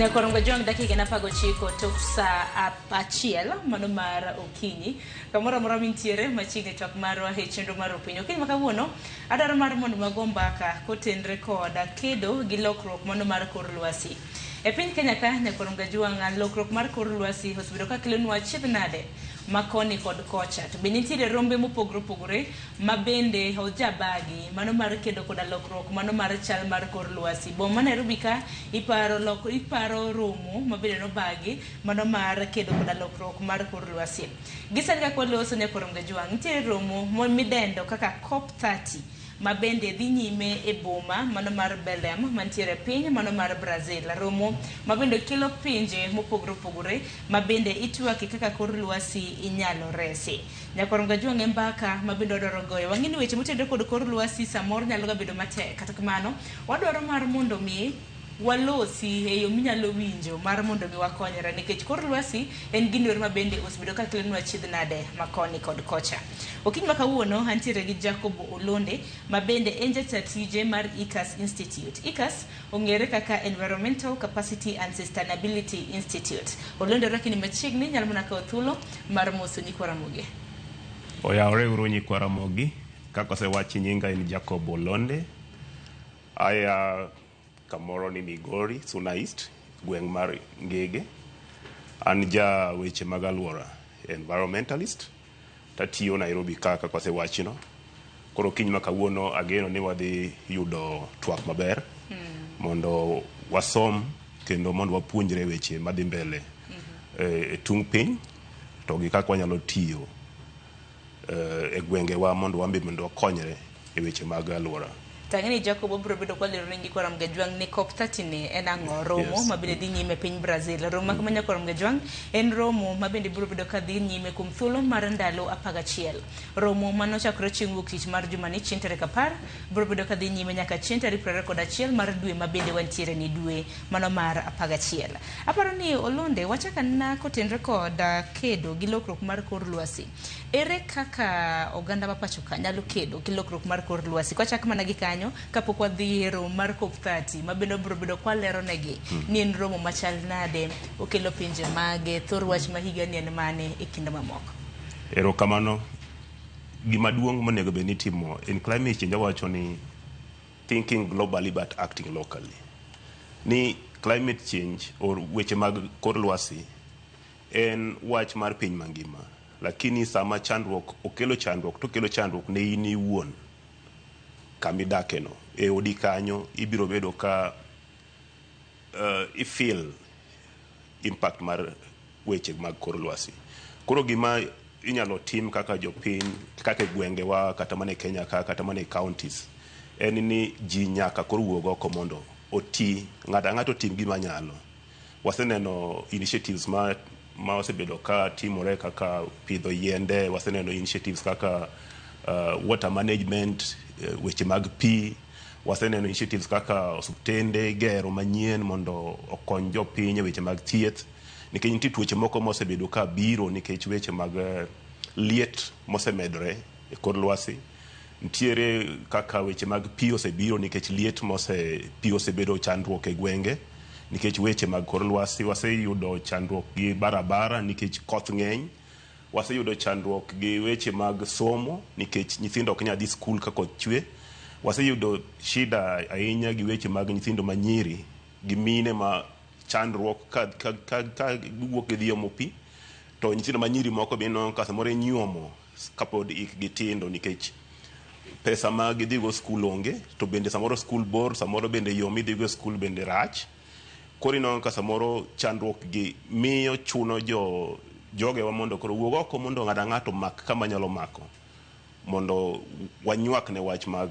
Nyakorongo jong dakika na pago chiko tok sa achiel mano mar okinyi kamoro moro mintiere machiegni tok marwa e chenro mar opinyo okinyi makawuono adaro mar mondo mago mbaka kotenre koda kedo gi lokruok mano mar kor lwasi e piny Kenya ka Nyakorongo jwang lokruok mar kor lwasi osebedo ka kelonwa achiedh nade makoni kod kocha to be nitiere rombe mopogore mabende ojabagi mano mar kedo koda lokruok mano mar chal mar kor lwasi boma Nairobi ka iparo romo mabende no bagi mano mar kedo koda lokruok mar kor lwasi gisani ka kwaloso Nyakorongo jwang nitiere romo midendo kaka COP30 mabende dhi nyime e boma mano mar Belem mantiere piny mano mar Brazil romo mabende kelo pinje mopogore mabende itwaki kaka kor lwasi inyalo resi Nyakorongo jwang mbaka mabende odoro goyo wang'ini weche motedore kod kor lwasi samoro nyalo ga bedo matek kata kamano wadwaro mar mondo mi walosi e yo minyalo winjo mar mondo mi wakonyre nikech kor lwasi en gino mabende osebedo ka kelonwa achiedh nade makoni kod kocha okinyi makawuono antiere gi Jacob Olonde mabende en jatije mar ICAS Institute. ICAS ong'ere kaka Environmental Capacity and Sustainability Institute. Olonde rakini machiegni nyalo mana kawo thuolo mar moso Nyikwaromogi. Oyawre uru Nyikwaromogi kaka osewachi nyinga en Jacob Olonde. Aya kamoro ni Migori, Suna East, gweng' mar Ngege. An ja weche mag alwora, environmentalist. Tatiyo Nairobi kaka kwa sewachino. Koro kiny makawuono ageno ni wadhi yudo twak maber. Mondo wasom kendo mondo wapuonjre weche madhi mbele e tung piny to gi kaka wanyalo tiyo e gwengewa mondo wambe mondo wakonyre e weche mag alwora. Tang'eni Jacob obro bedo kwalero ni Nyikwaromogi jwang ni COP30 ni en ang'o romo mabende dhi nyime piny Brazil romo kama Nyakwaromogi jwang en romo mabende biro bedo ka dhi nyime kuom thuolo mar ndalo 11 romo manochakore chieng' wuok tich mar jumani chieng' tarik 10 biro bedo ka dhi nyime nyaka chieng' tarik 21 mar dwe mabende wantiere ni dwe mano mar 11 aparo ni Olonde wachaka na kotenre koda kedo gi lokruok mar kor lwasi ere kaka oganda ma pacho ka nyalo kedo gi lokruok mar kor lwasi kwachak mana gi kanyo kapok wadhi romo mar COP30 mabende biro bedo kwalero negi ni en romo machal nade okelo pinje mage thor wach ma higa ni en mane e kinde mamoko. Erokamano gima duong' monego be nitimo in climate change wacho ni thinking globally but acting locally. Ni climate change or weche mag kor lwasi en wach mar piny mangima lakini sama chandruok okelo chandruok to kelo chandruok ne in iwuon kamidake no e odi kanyo ibiro bedo ka ifeel impact mar weche mag kor lwasi koro gima inyalo tim kaka jopiny kaka gwengewa kata mane Kenya kata mane counties en ni ji nyaka kor wuog oko mondo oti ng'ato tim gima nyalo waseneno initiatives ma osebedo ka timore kaka pidho yiende waseneno initiatives kaka water management weche mag pi waseneno initiatives kaka osuptende gero manyien mondo okony jopiny e weche mag thieth nikech nitie tuoche moko mosebedo ka biro nikech weche mag liet mosemedore e kor lwasi nitiere kaka weche mag pi osebiro nikech liet pi osebedo chandruok e gwenge nikech weche mag kor lwasi waseyudo chandruok gi barabara nikech koth ng'eny waseyudo chandruok gi weche mag somo nikech nyithindo ok nyal dhi skul ka koth chwe waseyudo shida ahinya gi weche mag nyithindo manyiri gi mine ma chandruok ka wuok gidhi omo pi to nyithindo manyiri moko be no ka samoro nyuomo kapod ikgi tindo nikech pesa ma gidhigo skul onge to bende samoro skul bor samoro bende yo midhigo skul bende rach koro ino ka samoro chandruok gi miyo chuno jogewa mondo koro wuog oko mondo ng'ato mak kama nyalo mako mondo wanywak ne wach mag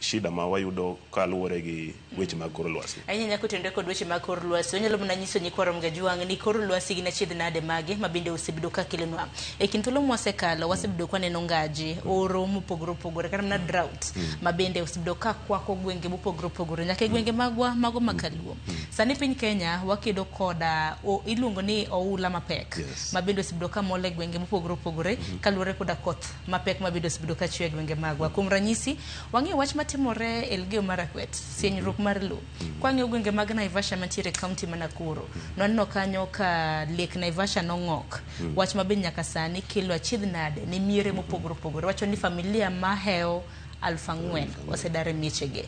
shida ma wayudo kaluwore gi weche mag kor lwasi. Ahinya kotendore kod weche mag kor lwasi onyalo mana nyiso Nyikwaromogi jwang ni kor lwasi gin achiedh nade mage mabende osebedo ka kelonwa e kind thuolo mwasekalo wasebedo ka neno ngaji oro mopogore kata mana drought mabende osebedo ka kwako gwenge mopogore nyaka gwenge magwa mago makaluo sani piny Kenya wakedo koda iluongo ni oula mapek mabende osebedo ka mole gwenge mopogore kaluwore koda koth mapek mabende osebedo ka chwe gwenge magwa kuom ranyisi wang'e wach timore Elgeyo Marakwet sienyruok mar lo kwang'e gwenge mag Naivasha mantiere kaunti ma Nakuru nonno kanyo ka lake Naivasha nong'ok wach mabe nyaka sani kelo achiedh nade ne miere mopogore opogore wacho ni familia maheo 4,000 osedare miechege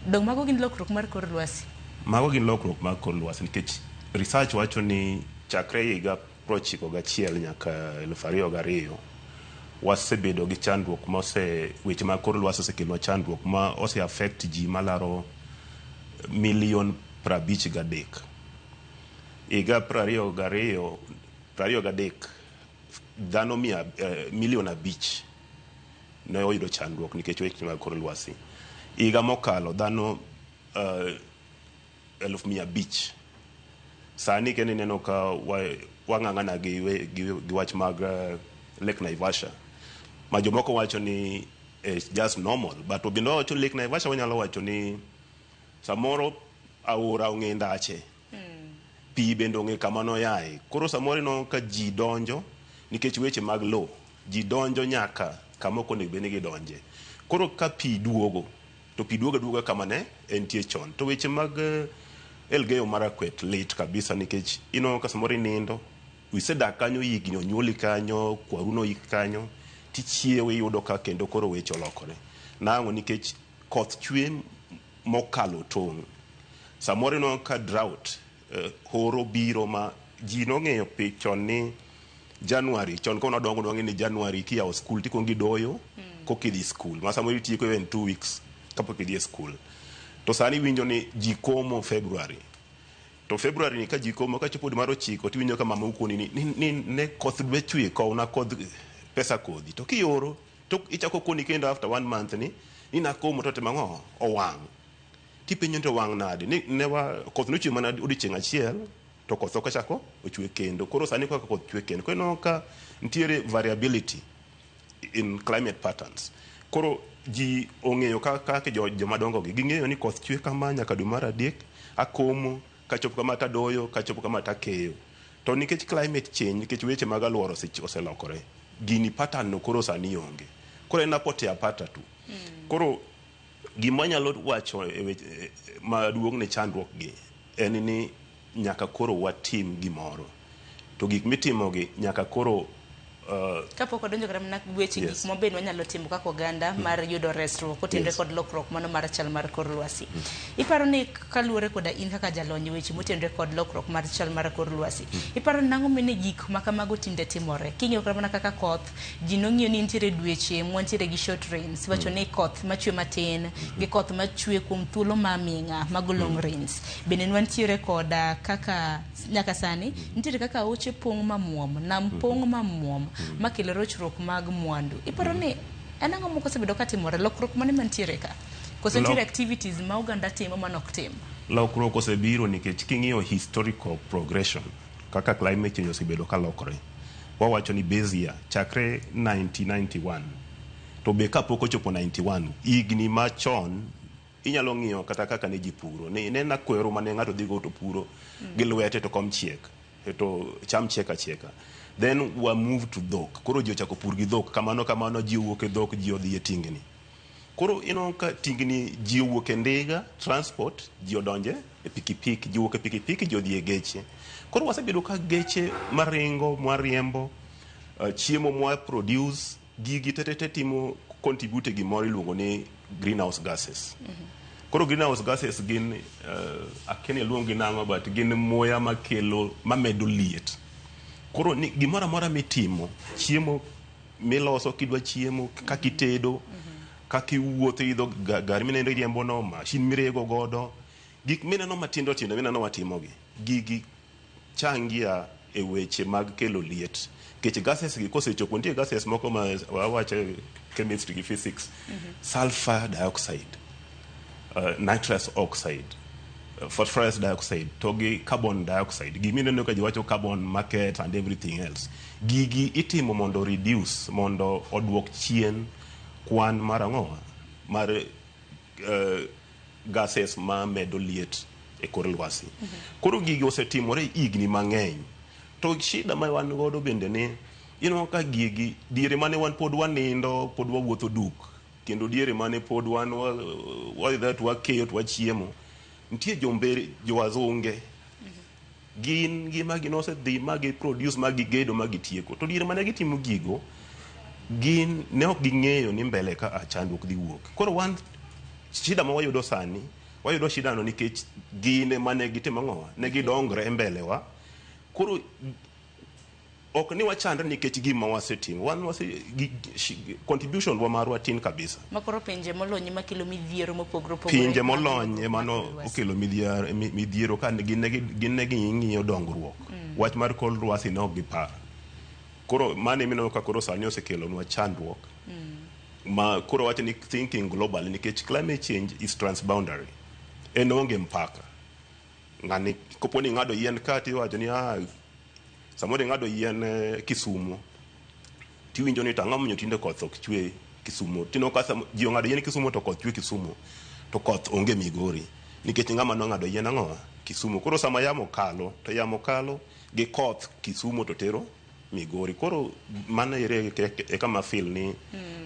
dong mago gin lokruok mar kor lwasi mago gin lokruok mag kor lwasi nikech research wacho ni chakre higa 91 nyaka 2002 wasebedo gi chandruok weche mag kor lwasi osekelo chandruok ma ose affect ji malaro milion 53 higa 23 dhano milion 5 ne oyudo chandruok nikech weche mag kor lwasi higa mokalo dhano 500,000 sani kene neno ka wang'ang'ana gi wach mag Lake Naivasha ma jomoko wacho ni it's just normal but obindo wacho Lake Naivasha wanyalo wacho ni samoro aora ong'e ndache pi bende ong'e kama noyae koro samoro no ka ji donjo nikech weche mag lo ji donjo nyaka kama ok onego bed ni gidonje koro ka pi duogo to pi duogo kama ne entie chon to weche mag Elgeyo Marakwet lit kabisa nikech ka samoro nindo wisedak kanyo higni onyuoli kanyo kwaruno ik kanyo tichiewe yudo ka kendo koro weche olokore nang'o nikech koth chwe mokalo tong' samoro no ka drought horo biro ma ji nong'eyo chon ni January chon kono dongo nong'e ni January kiyawo skul tikongi doyo kokidhi skul ma samoro itieko even 2 weeks kapok idhi e skul to sani winjo ni ji komo February to February ni ka ji komo ka chopo mar 9 tiwinjo ka mama ukoni ni ne koth dwe chwe kowna kodh pesa kodhi to kioro to ichako koni kendo after 1 month ni na komo to temang'o owang' tipenyo to wang' nade ni ne koth nochwe mana odiochieng' achiel to koth okachako ochwe kendo koro sani kaka koth chwe kendo kono ka ntiere variability in climate patterns koro ji ong'eyo kaka joma dongo gi ging'eyo ni koth chwe kama nyaka dwe mar 3 akomo kachopo kama tadoyo kachopo kama takeyo to nikech climate change nikech weche mag alwora oselokore gini pattern no koro sani onge koro en apote apata tu koro gima nyalo wacho maduong' ne chandruok gi en ni nyaka koro watim gimoro to gik mitimo gi nyaka koro kapok odonjo kata mana weche gik moben wanyalo timo kaka oganda mar yudo resruok kotenre kod lokruok mano mar chal mar kor lwasi iparo ni kaluwore koda in kaka jalony weche motenre kod lokruok mar chal mar kor lwasi iparo nang'o mene gik makamago tinde timore king'eyo kata mana kaka koth ji nong'iyo ni nitiere dweche mwantiere gi short rains wacho ni koth machwe matin gi koth machwe kuom thuolo maming'a mago long rains bende nwantiere koda kaka nyaka sani nitiere kaka oche pong' mamuom nam pong' mamuom makelo rochruok mag mwandu iparo ni en ang'o moko osebedo katimore lokruok mane mantiere ka koso nitiere activities ma oganda timo manok tim lokruok osebiro nikech king'iyo historical progression kaka climate change osebedo kalokore wawacho ni base year chakre 1991 to be kapok ochopo 91 igni machon inyalo ng'iyo kata kaka ne ji puro ne nakwero mane ng'ato dhigo to puro gi lwete to kom chiek to cham chieka chieka then we move to dhok koro ji ochako pur gi dhok kamano ji owuok e dhok ji odhi e tingni koro ka tingni ji owuok e ndiga transport ji odonje e pikipiki ji owuok e pikipiki ji odhi e geche koro wasebedo ka geche maringo mwariembo chiemo mwa produce gigi tete timo contribute gimoro iluongo ni greenhouse gases koro greenhouse gases gin akene luongi nang'o but gin muya makelo mamedo liet koro ni gimoro amora mitimo chiemo miloso kidwa chiemo kaka itedo kaka iwuotho idho gari mineno riembo no mashin mirego godo gik mineno matindo tindo mineno watimogi gigi changia e weche mag kelo liet kech gases gi kosechopo nitie gases moko ma wawacho chemistry gi physics sulfur dioxide nitrous oxide phosphorus dioxide to gi carbon dioxide gimineno ka jiwacho carbon market and everything else gigi itimo mondo reduce mondo odwok chien kwan mar ang'owa mar gases ma medo liet e kor lwasi koro gigi osetimore igni mang'eny to shida ma wan godo bende ni ka gigi diere mane wan pod wanindo pod wawuotho duk kendo diere mane pod wan that wakeyo to wachiemo nitie jombere jowazunge gin gima ginose dhi magi produce magi gedo magi tieko to diere mane gitimo gigo gin ne ok ging'eyo ni mbele ka chandruok dhi wuok koro wan shida ma wayudo sani wayudo shida no nikech gine mane gitimo ng'owa ne gidongre mbele wa koro ok ni wachandre nikech gima wasetimo wan contribution wa marwa tin kabisa makoro pinje molony makelo midhiero mopogore pinje molony emano okelo midhiero ka gin ne ging'iyo dongruok wach mar kor lwasi ne ok gipar koro mane mino ka koro sani osekelo nwa chandruok ma koro wacho ni thinking global nikech climate change is transboundary en onge mpaka ng'ani koponi ng'ado yien ka tiwacho ni samoro ng'ado yien Kisumu tiwinjo ni tang'o munyo tinde koth ok chwe Kisumu tino ka ji ong'ado yien Kisumu to koth chwe Kisumu to koth onge Migori nikech ng'ama no ng'ado yien ang'o Kisumu koro sama yamo kalo to yamo kalo gi koth Kisumu to tero Migori koro mana ere kama feel ni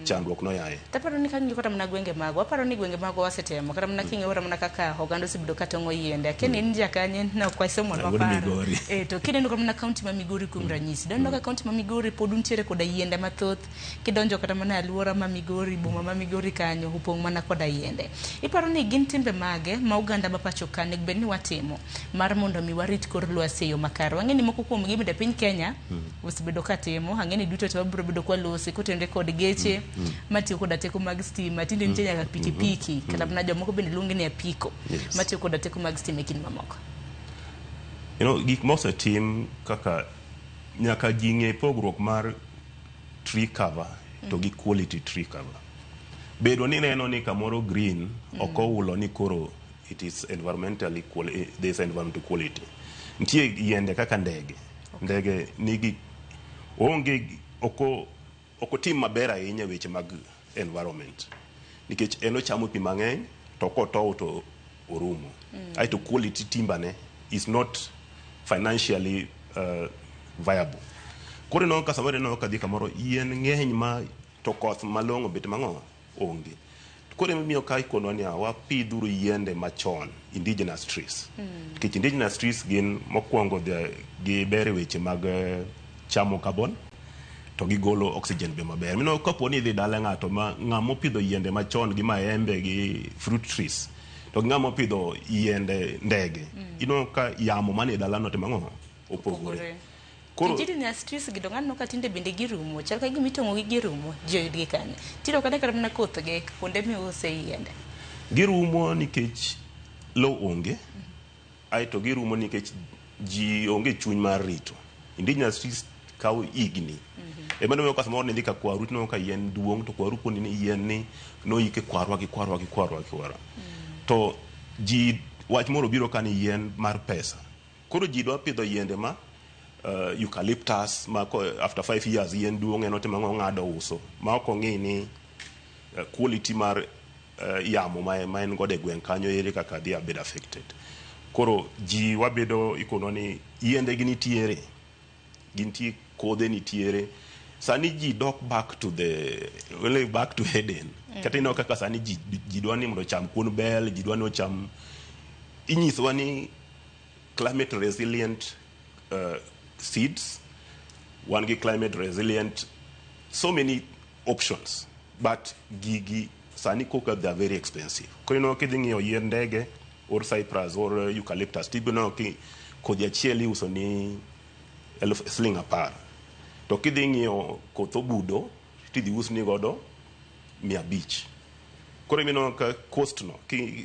chandruok no yae taparo ni kanyo kata mna gwenge mago aparo ni gwenge mago wasetemo kata mna kinge ora mna kaka ogando sibido katongo yiende kene nja kanye na kwa somo no paro to kene no mna county ma Migori kum ranyisi don no ka county ma Migori podun tiere koda yiende mathoth kidonjo kata mana aluora ma Migori boma ma Migori kanyo upong mana koda yiende iparo ni gin timbe mage ma uganda ma pacho kane bedni watimo mar mondo mi warit kor lwasi yo makaro ng'eni moko kuom gimbe piny Kenya bedo katimo hangeni duto to biro bedo kwa losi kotende kod geche matiyo koda teko mag stima tinde nitie nyaka pikipiki kata mna jomoko bende luonge ni apiko matiyo koda teko mag stima kin mamoko gik mose tim kaka nyaka ginge pogruok mar tree cover to gi quality tree cover bedo ni neno ni kamoro green okoulo ni koro it is environmentally quality there is environmental quality nitie yiende kaka ndege nigi onge oko tim maber ahinya weche mag environment nikech eno chamo pi mang'eny to kotow to orumo aito quality timbane is not financially viable koro no kasamore no kadhi kamoro yien ng'eny ma to koth malong'o bet mang'o onge koro miyo kai kono ni wapidhuru yiende machon indigenous trees nikech indigenous trees gin mokwongo gi bere weche mag chamo carbon to gigolo oxygen be maber mino kapo ni dhi dala ng'ato ng'amo pidho yiende machon gi maembe gi fruit trees to ng'amo pidho yiende ndege ino ka yamo mane dala no temang'o opogore koro indigenous trees gidong'an no ka tinde bende girumo chal ka gimitongo gi girumo joyudgi kanye tiro kada kar mana koth ge kuonde miuse yiende girumo nikech lo onge aito girumo nikech ji onge chuny mar rito indigenous trees kaw igni ema no ka samoro ne ndika kwaru no ka yien duong to kwaru poni ni yien ni no yike kwarwa to ji wach moro biro kan yien mar pesa koro ji dwa pidho yiende ma eucalyptus ma after 5 years yien duong eno tema ng'ado uso ma ok ng'i ni quality mar yamo ma en gode gwen kanyo ere kaka dia bed affected koro ji wabedo ikono ni yiende gi nitiere gintie kode nitiere sani ji dok back to Eden kata ino kaka sani ji dwa ni mondo cham kuon bel ji dwa ni ocham inyiswa ni climate resilient seeds one gi climate resilient so many options but gigi sani koka they are very expensive koro ino kidhi ng'iyo yien ndege or cypress or eucalyptus tibono ki kodhi achiel iuso ni $10 to kidhi ng'iyo koth obudo tidhi usni godo 500 koro mino ka cost no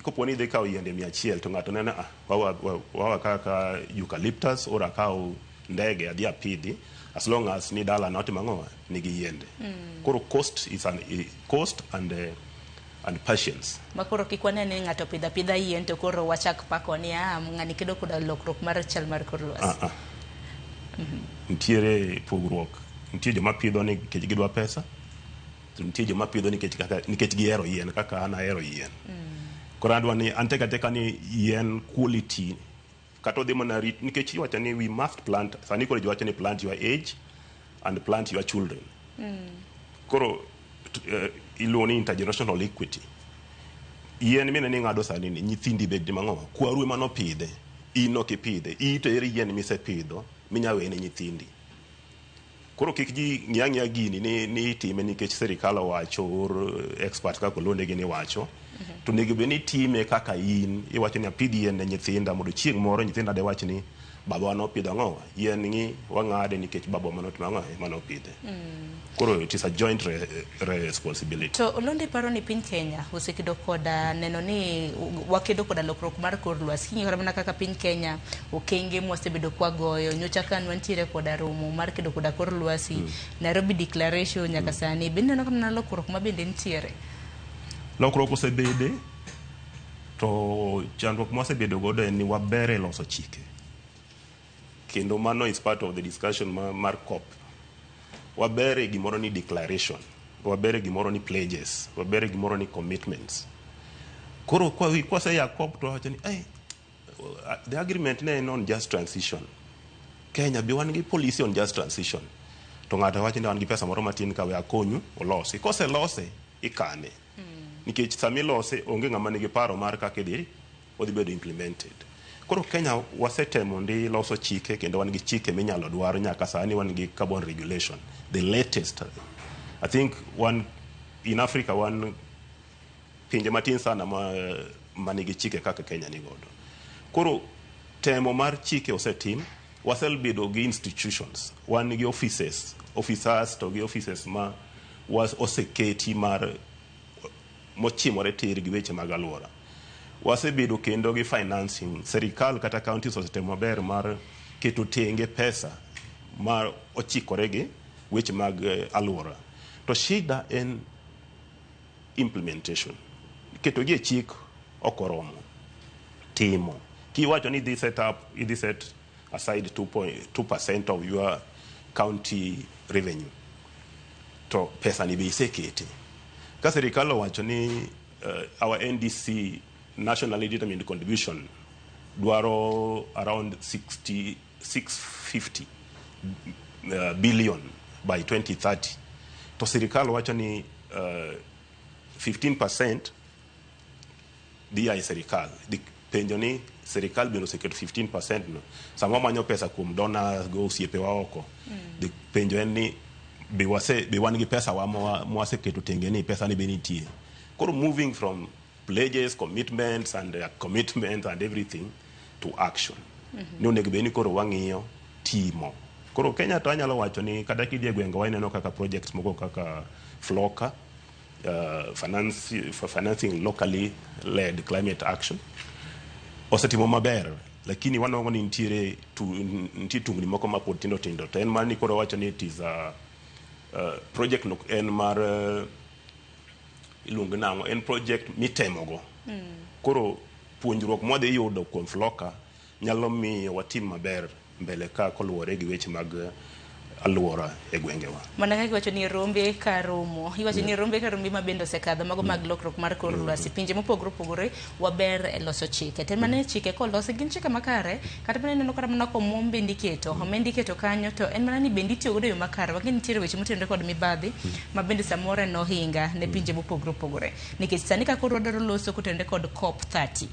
kopo ni dhi kawo yiende 100 to ng'ato nena wawa kaka eucalyptus or akawo ndege adhi apidhi as long as ni dala not mang'o nigi yiende koro cost and patience makoro kikwane ni ng'ato pidha yien to koro wachak pako ni ng'ani kedo koda lokruok mar chal mar kor lwasi ntiere pogruok ntie joma pidho ni nikech gidwa pesa to ntie joma pidho nikech gihero yien kaka an ahero yien koro adwa ni anteka ni yien quality kata odhi mana rit nikech iwacho ni we must plant sani koro jiwacho ni plant your age and plant your children koro iluongo ni intergenerational equity. Yien mine ni ng'ado sani ni nyithindi bed mang'o kwaru ema nopidhe in ok ipidhe itere yien misepidho minyawene nyithindi. Koro kik ji ng'iya gini ni itime nikech sirikal owacho or expert kaka Olondegi ni wacho to nego bed ni time kaka in iwacho ni apidh yien ne nyithinda mondo chieng' moro nyithinda de wach ni baba nopidho ang'o yien ng'i wang'ade nikech baba manotimo ang'o manopidhe. Koro it is a joint responsibility. To Olondi paro ni piny Kenya osekedo koda neno ni wakedo koda lokruok mar kor lwasi king'ora mana kaka piny Kenya okenge mwasebedo kwagoyo nyocha kan wantiere koda romo mar kedo koda kor lwasi Nairobi Declaration nyaka sani bende neno kama lokruok mabende nitiere. Lokruok osebede to chandruok mwasebedo godo en ni wabere loso chike kendo mano is part of the discussion mar COP. Wabere gimoro ni declaration, wabere gimoro ni pledges, wabere gimoro ni commitments. Koro kwa se ya COP to wacho ni the agreement ne on just transition. Kenya bi wan gi policy on just transition. To ng'ato wacho ni wan gi pesa moro matin ka we akonyu olosi. Kose lose ikane. Nikech sami lose onge ng'ama nigi paro mar kaka odhi bedo implemented. Koro Kenya wasetemo ndi loso chike kendo wan gi chike minyalo dwar nyaka sani wan gi carbon regulation, the latest. I think one in Africa one pinje matin sana manigi chike kaka Kenya ni godo. Koro temo mar chike osetim, wasebedo gi institutions, wan gi officers to gi offices ma oseketi mar mochimore tir gi weche mag alwora. Wasebedo kendo gi financing, serikal kata counties osetemo maber mar keto tenge pesa mar ochikore gi weche mag alwora. To shida en implementation. Keto gi chik okoromo timo. Kiwacho ni idhi set aside 2% of your county revenue. To pesa ni be isekete. Ka serikal owacho ni our NDC nationally determined contribution dwaro around 650 billion by 2030. To serikal wacho ni 15% dia serikal. Penjo ni serikal bino seketo 15% no. Sama manyo pesa kuom donors go osiepe wa oko. Penjo en ni be wan gi pesa wa mwaseketo tenge ni pesa ni benitie. Koro moving from pledges, commitments and commitments and everything to action. No negbeni koro wang'iyo timo. Koro Kenya to anyalo wacho ni kada kidie gwengo waneno kaka projects moko kaka FLOCA, financing locally led climate action. Osetimo maber, lakini wanongo ni ntiere tungni moko mapod tindo. To en mani koro wacho ni it is a project no en mar iluongo nango en project mitemogo. Koro puonjruok mwadhi yudo kuom FLOCA nyalo miyo watim maber mbele ka koluwore gi weche mag alwora e gwengewa. Mana kaka iwacho ni rombe ka romo, iwacho ni rombe ka rombe mabendo sekadho mago mag lokruok mar kor lwasi pinje mopogore opogore waber e loso chike. Te mane chike kolosi gin chike makare kata mane neno kata mana komombe indiketo, omendiketo kanyo to en mana ni bendi tiyo godo yo makare. Wang'e nitiere weche motenore kod mibadhi ma bende samoro no hinga ne pinje mopogore opogore. Nikech sani ka koro wadaro loso kotenore kod COP 30.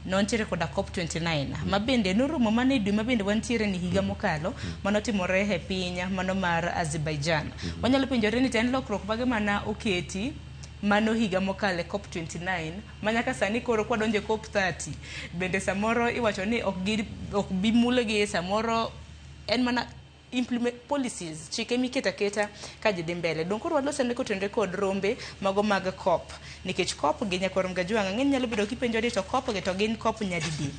Non tiere koda COP 29 ma bende norumo mane dwe ma bende wantiere ni higa mokalo manotimore e piny mano mar Azerbaijan. Wanyalo penjore ni ten lokruok mage mana oketi mano higa mokale COP 29 manyaka sani koro kwadonje COP 30 bende samoro iwacho ni ok bi mulo gi samoro en mana implement policies chike miketa keta ka jidhi mbele. Don koro walosane kotenore kod rombe mago mag COP nikech COP gi nyakorom Gajwang' ng'eny nyalo bedo kipenjo ni to COP gi to gin COP nyadidi.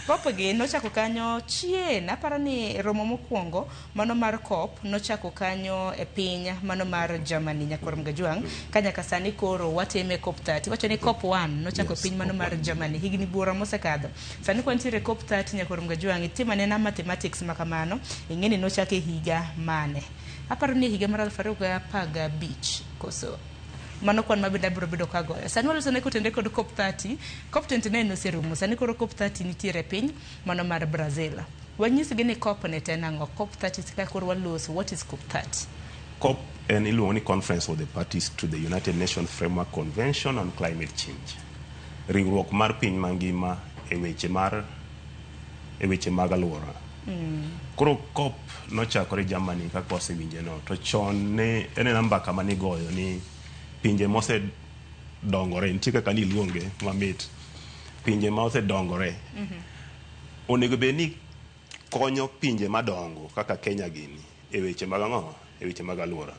COP gi nochako kanyo chien, aparo ni romo mokwongo mano mar COP nochako kanyo e piny mano mar Germany nyakorom Gajwang' ka nyaka sani koro watime COP 30. Wacho ni COP 1 nochako piny mano mar Germany higni buora mosekadho. Sani kwantiere COP 30 nyakorom Gajwang' itimane na mathematics makamano ing'eni nochako higa mane. Aparo ni higa mar 2015 koso mano kwan mabenda biro bedo kagoyo. Sani walosone kotende kod COP 30, COP 29 noserumo, sani koro COP 30 nitiere piny mano mar Brazil. Wanyisgi ni COP ne tenang'o, COP 30 sika koro waloso, what is COP 30? COP en iluongo ni Conference of the Parties to the United Nations Framework Convention on Climate Change. Riwruok mar piny mangima e weche mag alwora. Koro COP nochakore Germany kaka wasewinje no, to chon ne en mbaka mane igoyo ni pinje mosedongore, nitie kaka niluonge mamit, pinje ma osedongore onego bed ni konyo pinje madongo kaka Kenya gini e weche mag ang'o, e weche mag alwora.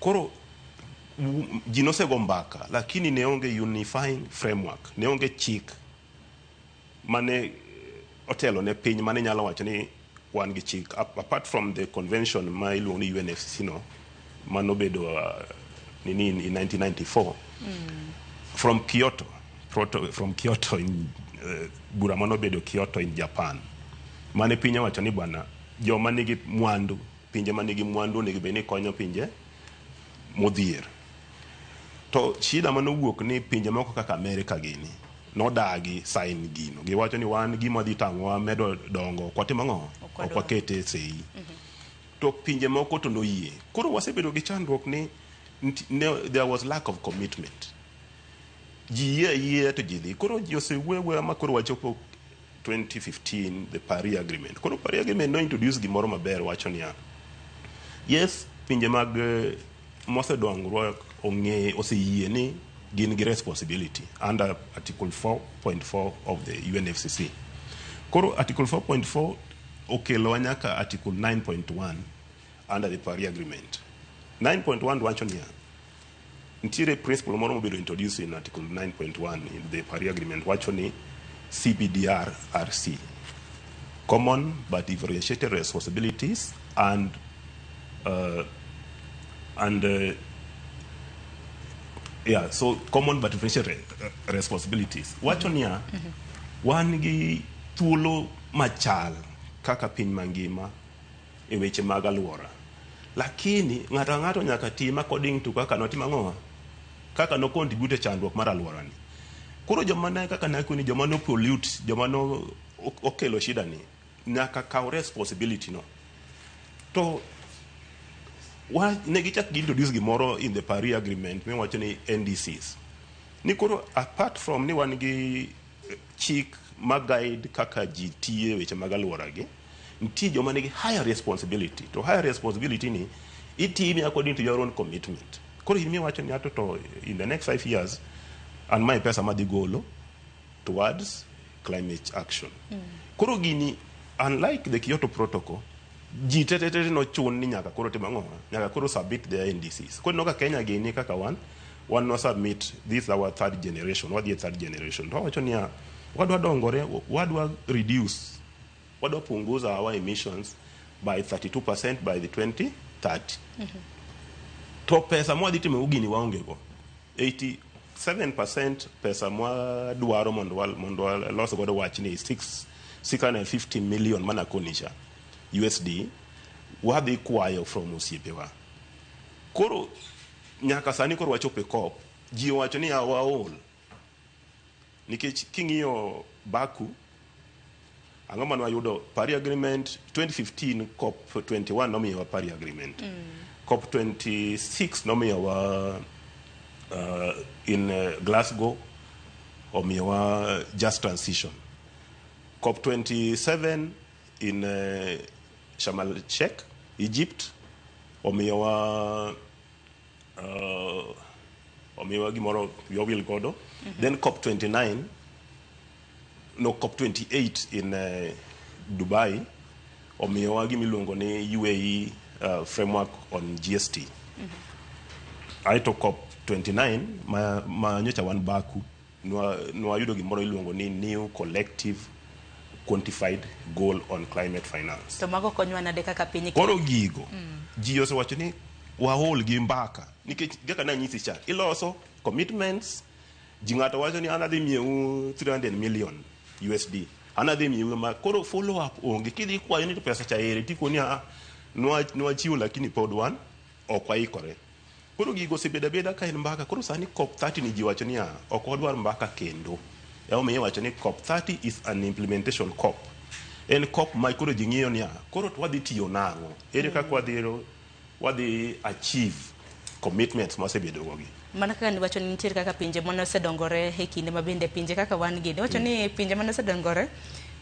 Koro ji nosego mbaka, lakini ne onge unifying framework, ne onge chik mane otelo ne piny mane nyalo wacho ni wan gi chik, apart from the convention ma iluongo ni UNFCCC no manobedo in 1994 from Kyoto in bura manobedo Kyoto in Japan, mane piny wacho ni bwana joma nigi mwandu, pinje manigi mwandu onego bed ni konyo pinje modhier. To shida manowuok ni pinje moko kaka Amerika gini nodagi sign gino, giwacho ni wan gima dhi tang'wa medo dongo kwatimo ang'o, ok wakete sei. To pinje moko to noyie. Koro wasebedo gi chandruok ni there was lack of commitment. Ji yie to ji dhi. Koro ji osewewe ma koro wachopo 2015 the Paris Agreement. Koro Paris Agreement no introduce gimoro maber, wacho niya, yes, pinje mag mosedongruok oseyie ni gin gi responsibility under Article 4.4 of the UNFCCC. Koro Article 4.4 okelo nyaka Article 9.1 under the Paris Agreement. 9.1 wacho niya, nitiere principle moro mobedo introduce in Article 9.1 in the Paris Agreement, wacho ni CBDR-RC, common but differentiated responsibilities and so common but differentiated responsibilities. Wacho niya, wan gi thuolo machal kaka piny mangima e weche mag alwora, lakini ng'ato nyaka tim according to kaka notim ang'o, kaka no contribute chandruok mar alwora ni. Koro joma ne kaka nakoni joma no pollute, joma no okelo shida ni nyaka kaw responsibility no. To ne gichak introduce gimoro in the Paris Agreement miwacho ni NDCs. Ni koro apart from ni wan gi chik ma guide kaka ji tiye weche mag alwora gi, nitie joma nigi higher responsibility. To higher responsibility ni itimi according to your own commitment. Koro himi wacho ni ato to in the next 5 years and my pesa madhi golo towards climate action. Koro gini, unlike the Kyoto Protocol, ji tete no chun ni nyaka koro timang'o, nyaka koro submit their NDCs. Koro noka Kenya gini kaka one no submit, this is our third generation, what is third generation? To wacho niya, wadwa dongore, wadwa reduce, wadwa punguza our emissions by 32% by the 2030. To pesa mwadhi timo ugini waonge go. 87% pesa mwadwaro mondo loso godo wach ni 650 million mana konisha USD wadhi kwayo from osiepewa. Koro nyaka sani koro wachope COP, ji wacho ni awaol. Nikech king'iyo Baku, ang'o mane wayudo Paris Agreement 2015, COP 21 nomiyowa Paris Agreement. COP 26 nomiyowa in Glasgow omiyowa Just Transition. COP 27 in Sharm el-Sheikh, Egypt, omiyowa gimoro yowil godo. Then COP 29, no, COP 28 in Dubai, omiyowa gimiluongo ni UAE framework on GST. Aito COP 29 ma nyocha wan Baku nwayudo gimoro iluongo ni new collective quantified goal on climate finance. To mago konywa nade kaka piny koro gigo ji osewacho ni waol gi mbaka nikech kaka nanyisi cha iloso commitments, ji ng'ato wacho ni anadhi miewu 300 million USD, anadhi miewu ma koro follow up onge, kidhi kwayo ni to pesa cha ere tikoni nwachiwo lakini pod wan ok waikore. Koro gigo osebeda beda ka en mbaka. Koro sani COP 30 ni ji wacho ni ok wadwar mbaka kendo. Omiyo wacho ni COP 30 is an implementation COP. En COP ma koro ji ng'iyo ni koro to wadhi tiyo nang'o, ere kaka wadhiro wadhi achieve commitments mosebedo gogi. Mana kaka ni wacho ni nitiere kaka pinje mane osedongore e kinde ma bende pinje kaka wan gini wacho ni pinje mane osedongore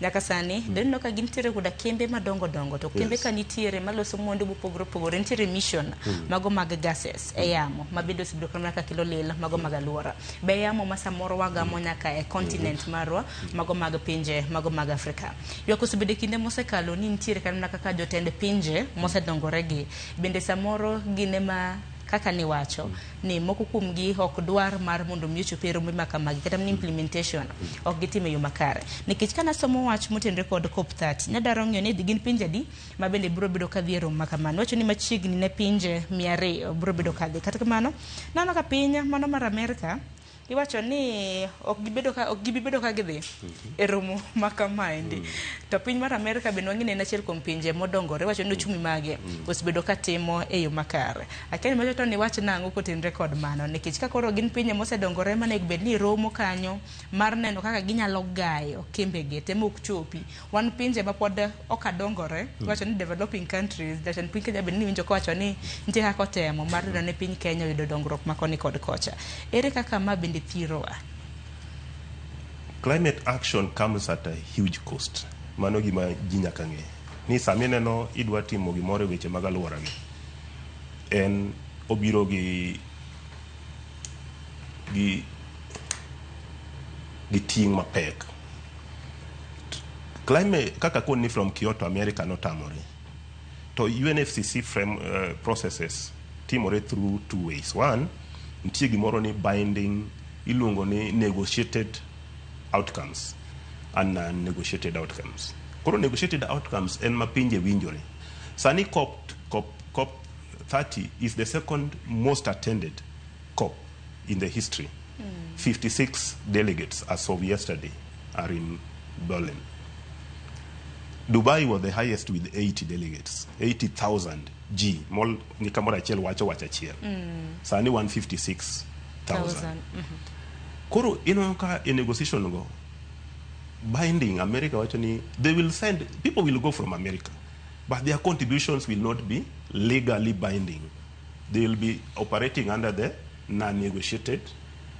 nyaka sani bende no ka gintiere koda kembe madongo dongo to kembe ka nitiere maloso mwandu mopogore opogore nitiere mission mago mag gases e yamo ma bende osebedo kama kaka kilo lila mago mag aluora be yamo ma samoro wagamo nyaka e continent marwa mago mag pinje mago mag Afrika ywak osebedo kinde mosekalo ni nitiere kana kaka jotend pinje mosedongore gi bende samoro gine ma kaka ni wacho ni moko kuomgi ok dwar mar mondo mi ochop e romo makamagi kata ni implementation ok gitime yo makare nikech kana somo wach motenre kod COP30 ne daro ng'eyo ni gin pinje di ma bende biro bedo ka dhi e romo makamano wacho ni machiegni ne pinje 200 biro bedo ka dhi kata kamano nano ka piny mano mar Amerika iwacho ni ok gibedo ka gidhi e romo makamaendi to piny mar Amerika bende wang'e en achiel kuom pinje modongore wacho ni ochumi mage osebedo ka timo e yo makare akeni macho to ni wach nang'o kotenre kod mano nikech ka koro gin pinje mosedongore mane bed ni romo kanyo mar neno kaka ginyalo gayo kembege temo ok chopi wan pinje ma pod ok adongore wacho ni developing countries jatend piny Kenya bende ni winjo kowacho ni nitie kaka otemo mar neno ni piny Kenya yudo dongruok makoni kod kocha ere kaka ma bende thirowa. Climate action comes at a huge cost. Mano gima ji nyaka ng'e. Ni sami neno idwa timo gimoro e weche mag aluora gi. En obiro gi ting' mapek. Climate kaka koni from Kyoto America notamore. To UNFCCC processes timore through two ways. One, nitie gimoro ni binding iluongo ni negotiated outcomes and non-negotiated outcomes. Koro negotiated outcomes en mapinje winjore. Sani COP30 is the second most attended COP in the history. 56 delegates as of yesterday are in Berlin. Dubai was the highest with 80 delegates, 80,000 G. Mol ni kamora achiel wacho achiel. Sani 156,000. Koro ka in negotiation go binding America wacho ni they will send people will go from America but their contributions will not be legally binding. They will be operating under the non-negotiated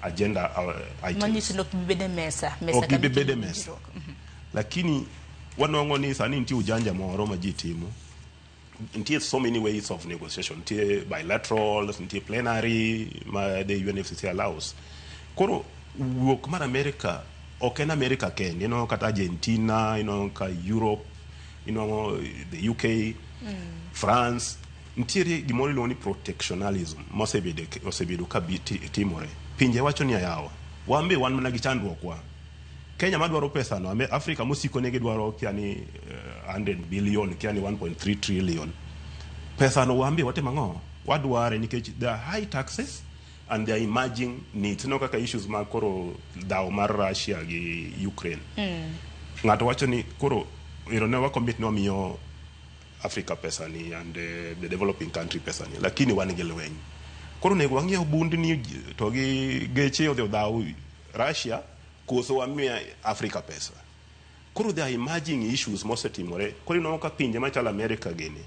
agenda items. Manisi no kibede mesa kibede mesa. Lakini wanongo ni sani nti ujanja moro ma ji timo. Nti so many ways of negotiation. Nti bilateral, nti plenary, the UNFCCC allows. Koro wuok mar America ok en America ken, kata Argentina, ka Europe, the UK, France, ntiere gimoro iluongo ni protectionalism mosebedo ka timore. Pinje wacho ni yawa. Wambe wan mana gi chandruok wa. Kenya madwaro pesa no, Africa musiko negi dwaro kiani 100 billion, kiani 1.3 trillion. Pesa no wambe wate mango. Wadware nikech there are high taxes and there are emerging needs. Kaka issues ma koro daw mar Russia gi Ukraine. Ngato wacho ni koro irone wa commit no miyo Africa pesa ni and the developing country pesa ni. Lakini wan gi lweny. Koro nego wang'iew bundi ni to gi geche odhi daw Russia koso wamiya Africa pesa. Koro there are emerging issues mosetimore. Koro ino ka pinje machal America gini.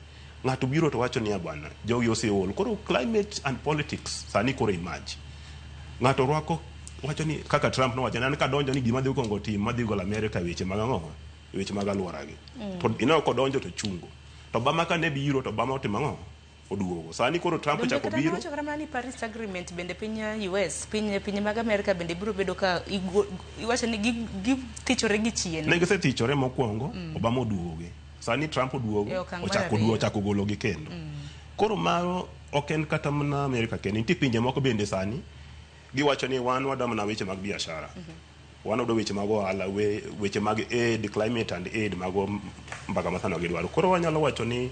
Ngato biro to wacho ni bwana jogi oseol. Koro climate and politics sani koro emerge. Ngato rwako wacho ni kaka Trump no wacho ni ka donjo ni gima dhi kongo tim madhi gol America weche mag ang'o weche mag aluora gi. To ino ko donjo to chungo. To Obama ka ne biro to Obama otimo ang'o oduogo. Sani koro Trump chako biro. Wacho kama ni Paris Agreement bende piny US piny mag America bende biro bedo ka iwacho ni gitichore gi chien. Ne gisetichore mokwongo Obama oduoge. Sani Trump oduogo ochako golo gi kendo. Koro mano ok en kata mana America kendo nitie pinje moko bende sani giwacho ni wan wadam na weche mag biashara. Wan odo weche mag ohala weche mag aid, climate and aid mago mbaga masano gidwaro. Koro wanyalo wacho ni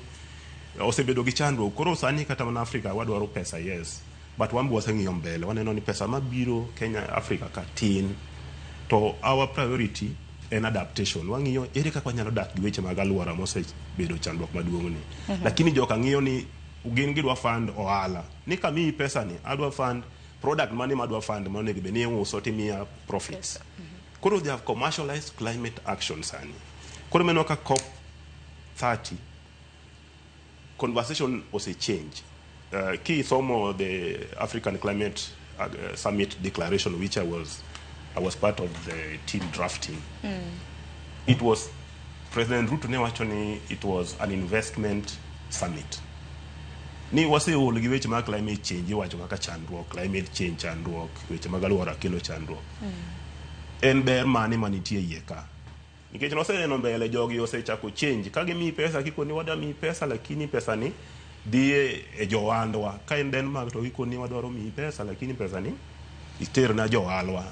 osebedo gi chandruok. Koro sani kata mana Africa wadwaro pesa yes, but wambo waseng'iyo mbele waneno ni pesa mabiro Kenya Africa ka tin. To our priority en adaptation. Wang'iyo ere kaka wanyalo dak gi weche mag aluora mosebedo chandruok maduong' ni. Lakini joka ng'iyo ni gin gidwa fund ohala. Ni kami pesa ni adwa fund product mane madwa fund mane gibe ni uso timia profits. Koro they have commercialized climate action sani. Koro meno ka COP30 conversation was a change. Key Thomo, the African Climate Summit Declaration, which I was part of the team drafting. It was President Ruto ne wacho it was an investment summit. Ni wase ol gi weche mag climate change wacho kaka chandruok, climate change chandruok, weche mag alwora kelo chandruok. En ber mane manitie iye ka. Nikech noseneno mbele jogi osechako change ka gimi pesa kikoni wada mi pesa lakini pesa ni dhi e johandwa. Ka en Denmark to gikoni wadwaro mi pesa lakini pesa ni iter na johalwa.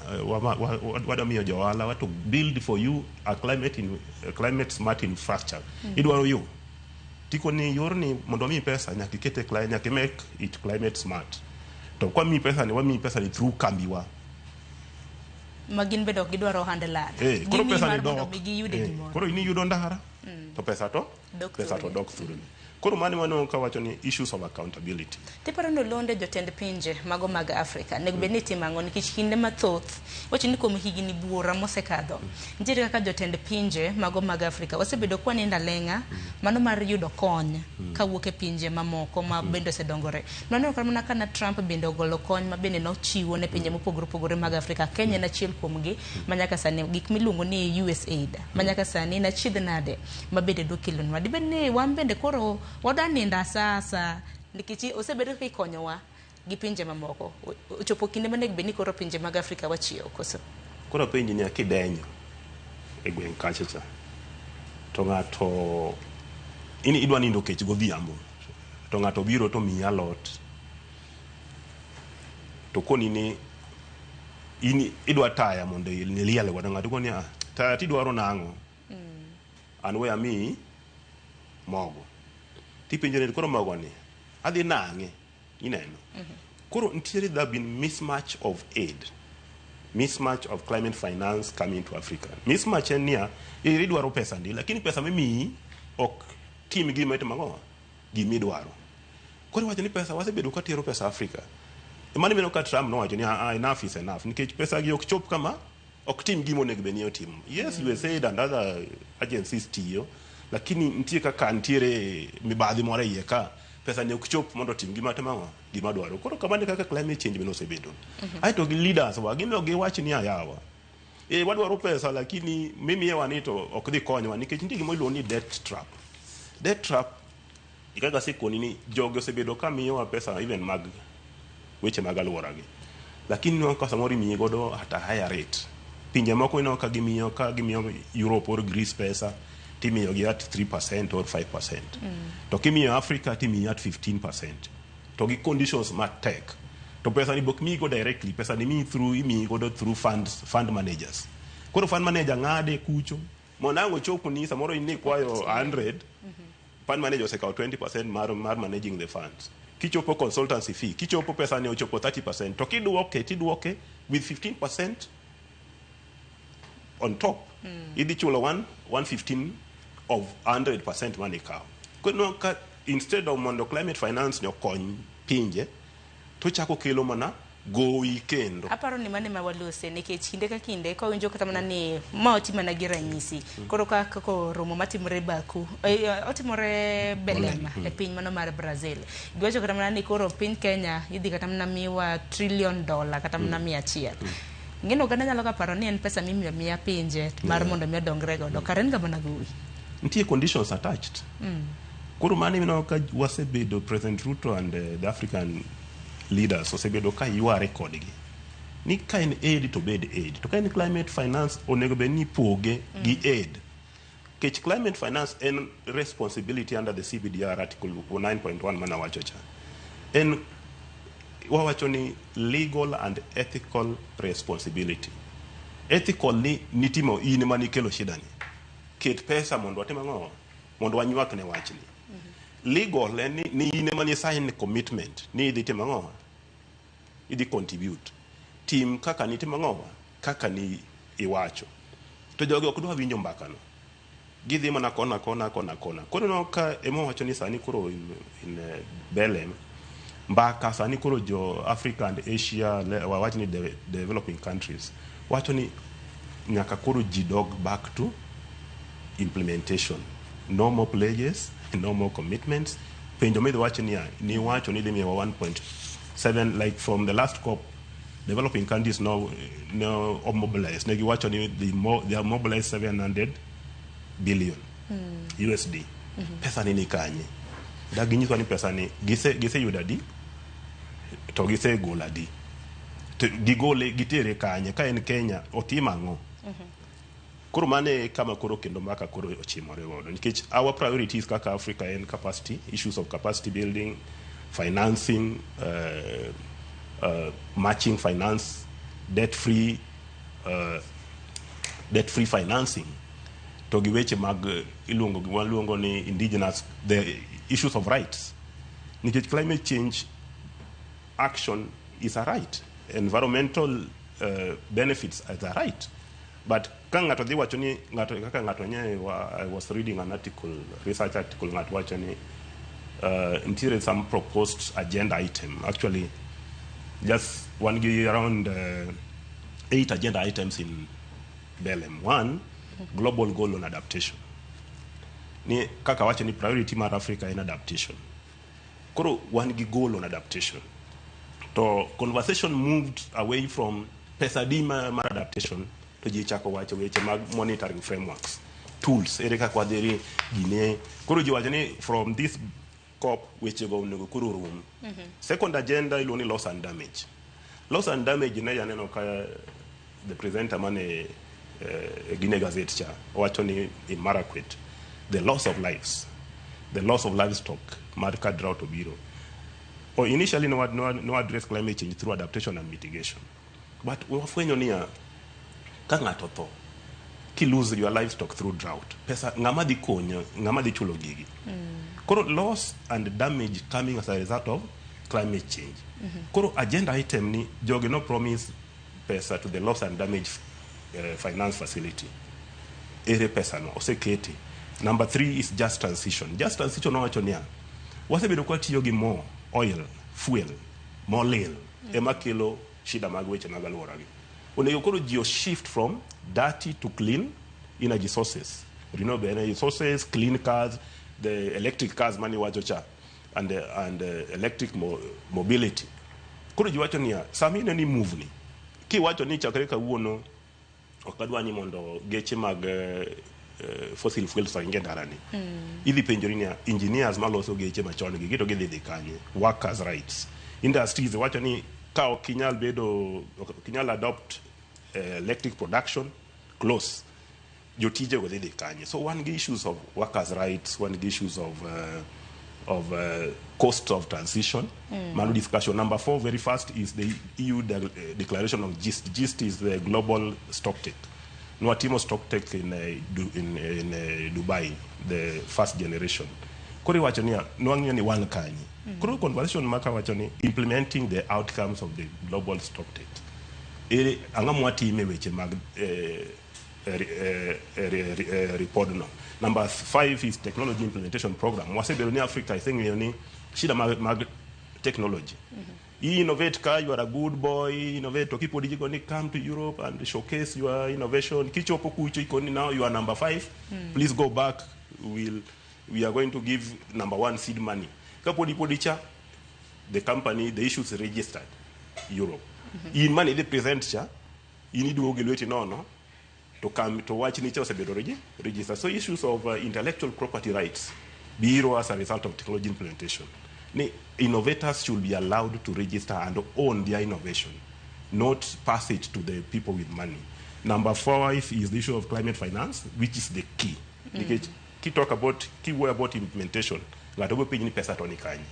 Wada miyo johala to build for you a climate smart infrastructure. Idwaro yo. Tikoni yorni mondo mi pesa nyaka ikete client nyaka make it climate smart. To kwa mi pesa ni through kambiwa. Magin bedo gidwaro handlar. Koro pesa ni dok. Koro ini yudo ndara. To pesa to dok through. Koro mani wano ka wacho ni issues of accountability. Tiparo no londe jotend pinje mago mag Afrika nego bedni timango nikech kinde mathoth wacho ni kuom higni buora mosekadho nitiere kaka jotend pinje mago mag Afrika wasebedo kwa nenda lenga mano mar yudo kony kawuok e pinje mamoko ma bende osedongore. Nono kama kana Trump bende ogolo kony ma bende nochiwo ne pinje mopogore mag Afrika. Kenya na chiel kuomgi manyaka sani gik miluongo ni USAID manyaka sani na chidh nade ma bende do kilonwa dibedni wan bende koro wadaninda sasa nikech osebedo kikonyowa gi pinje mamoko ochopo kinde mane beni koro pinje mag Afrika wachio koso. Koro pinje ni akidenyo e gweng kachacha to ngato ini idwa nindo kech godhiambo to ngato biro to miya lot to koni ni ini idwa taya mondo iliele godo ngato koni taya tidwaro nango an we ami mogo tipinjone koro mogo ni adhi nange ineno. Koro ntiere there been mismatch of aid, mismatch of climate finance coming to Africa. Mismatch en niya idwaro pesa ndi lakini pesa mimi ok tim gima itimango gimi dwaro. Koro wacho ni pesa wasebedo ka tero pesa Africa. Mani meno ka Trump no wacho ni enough is enough nikech pesa gi ok chop kama ok tim gimo onego beni otim. Yes, USAID and other agencies tiyo lakini ntie kaka ntiere mibadhi moro iye ka pesa ne ok chop mondo tim gima timango gima dwaro. Koro kamane kaka climate change beno osebedo. Aito gi leaders wa gino gi wach ni ayawa wadwaro pesa lakini mimi yewanito ok dhi konywa nikech ntie gima iluongo ni debt trap ikaga sikoni ni jogo osebedo ka miyowa pesa even mag weche mag alwora gi lakini no ka samoro imiyo godo hata higher rate. Pinje moko ino ka gimiyo Europe or Greece pesa timiyo gi at 3% or 5%. To kimiyo Africa timiyo at 15%. To gi conditions matek. To pesa ni bok mi go directly, pesa ni mi go through fund managers. Koro fund manager ngade kucho. Monango chopo ni samoro ini kwayo 100. Fund manager osekaw 20% mar managing the funds. Kichopo consultancy fee, kichopo pesa ni ochopo 30%. To tidwoke with 15% on top. Idi chulo 115 of 100% money cow. Kono ka instead of mondo climate finance no kony pinje to chako kelo mana go weekend. Aparo ni mane mawalose nikech kinde ka kinde ko winjo kata mana ni ma otima na gira nyisi. Koro ka ko romo matimore Baku, otimore Belem e piny mano mar Brazil. Gwacho kata mana ni koro piny Kenya idhi kata mana miwa $1 trillion kata mana 100. Ngeno gana nyalo ka paro ni en pesa mimi miya pinje mar mondo mi dongre godo karen ga mana gui. Ntie conditions attached. Koro mane mino ka wasebedo President Ruto and the African leaders osebedo ka yuare record gi ni ka in aid to bed aid to ka in climate finance onego be ni poge gi aid kech climate finance en responsibility under the CBDR article 9.1 mana wachocha en wawacho ni legal and ethical responsibility. Ethical ni nitimo in mani kelo shida ni ket pesa mondo atimango mondo wanywak ne wachni. Legal ni ine mani sign commitment ni idhi timango idhi contribute team kaka ni timango kaka ni iwacho to jogo ok dwa winjo mbaka no gidhi mana kona koro no ka emo wacho ni sani koro in Belem mbaka sani koro jo Africa and Asia wacho ni developing countries wacho ni nyaka koro jidog back to implementation, no more pledges, no more commitments, penjo midhi wacho ni wacho ni dhi miyowa 1.7 like from the last COP developing countries now mobilized negi wacho ni they are mobilized 700 billion USD. Pesa ni kanye daginyiso ni pesa ni gise yudo adi to gise golo adi to gigole gitere kanye ka en Kenya otima ang'o. Koro mane kama koro kendo maka koro ochimore godo nikech our priorities kaka Africa and capacity issues of capacity building, financing, matching finance, debt free financing to giweche mag iluongo ni indigenous, the issues of rights nikech climate change action is a right, environmental benefits is a right, but I was reading an article, research article, interior some proposed agenda item. Actually, just one around 8 agenda items in BLM. One, global goal on adaptation. Ni kaka wacho ni priority mar Africa in adaptation. Koro one goal on adaptation. To conversation moved away from pesadima mar adaptation to jichako wacho weche mag monitoring frameworks, tools ere kaka wadhiri gine. Koro jiwacho ni from this COP weche go onego koro rum. Second agenda iluongo ni loss and damage. Loss and damage ne yaneno ka the presenter mane Guinea Gazette cha wacho ni in Marakwet, the loss of lives, the loss of livestock, marka drought obiro. Or initially no address climate change through adaptation and mitigation, but wafwenyo niya ka ng'ato tho ki lose your livestock through drought, pesa ng'ama dhi konyo, ng'ama dhi chulo gigi. Koro loss and damage coming as a result of climate change. Koro agenda item ni jogi no promise pesa to the loss and damage finance facility. Ere pesa no oseketi. Number 3 is just transition. Just transition no wacho niya wasebedo kwa tiyo gi mo, oil, fuel, more lil ema kelo shida mag weche mag alwora gi. Onego koro geo shift from dirty to clean energy sources, renewable energy sources, clean cars, the electric cars mani wacho cha, and electric mobility. Koro jiwacho niya samine ni move ni ki wacho ni chakre kawuono okadwa ni mondo geche mag fossil fuels inge darani. Idhi penjori niya engineers maloso geche machon gi gito gidhi kanye, workers rights, industries wacho ni ka okinyal adopt electric production close jotije go dhi kanye. So one issues of workers rights, one issues of cost of transition. Manu discussion. Number 4 very fast is the EU declaration of GIST. GIST is the global stocktake. Nuatimo stocktake in Dubai, the first generation. Kori wacho niya nwang'yo ni wan kanye. Koro conversation maka wacho ni implementing the outcomes of the global stocktake. Ang'ama watime weche mag report no. Number 5 is technology implementation program. Wasebedo ni Africa I think ni shida mag technology. You innovate ka, you are a good boy, innovate to people you going come to Europe and showcase your innovation. Kichopo kucho ikoni now you are number 5. Please go back. We are going to give number 1 seed money. Kapodi podicha the company the issues registered Europe. In money they present cha you need to ogelweti no to come to watch nicho sebedo register. So issues of intellectual property rights biro as a result of technology implementation. Innovators should be allowed to register and own their innovation, not pass it to the people with money. Number 5 is the issue of climate finance, which is the key. Because talk about implementation. Ngatogo piny ni pesa to ni kanye.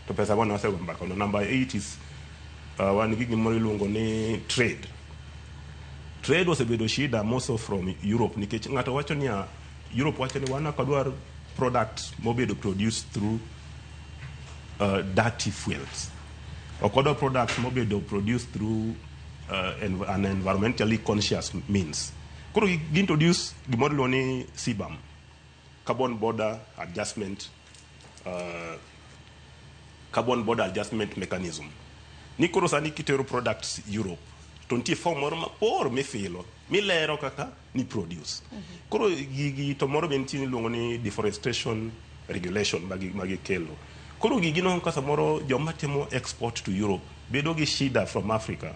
To pesa wana wase mbaka. Number 8 is one gigi mori lungo ni trade. Trade was a bit shida most from Europe. Nikech ngato wacho ni Europe wacho ni wana kadwar products mobedo produced through dirty fuels. Okodo products mobedo produced through an environmentally conscious means. Kuro introduce gimodlo ni CBAM, carbon border adjustment mechanism. Ni kuro sani kitero products Europe 24 moro mapor mifilo milero kaka ni produce. Kuro gigi to moro bentini lungo ni deforestation regulation magi kelo. Koro gigino ka samoro joma timo export to Europe bedo gi shida from Africa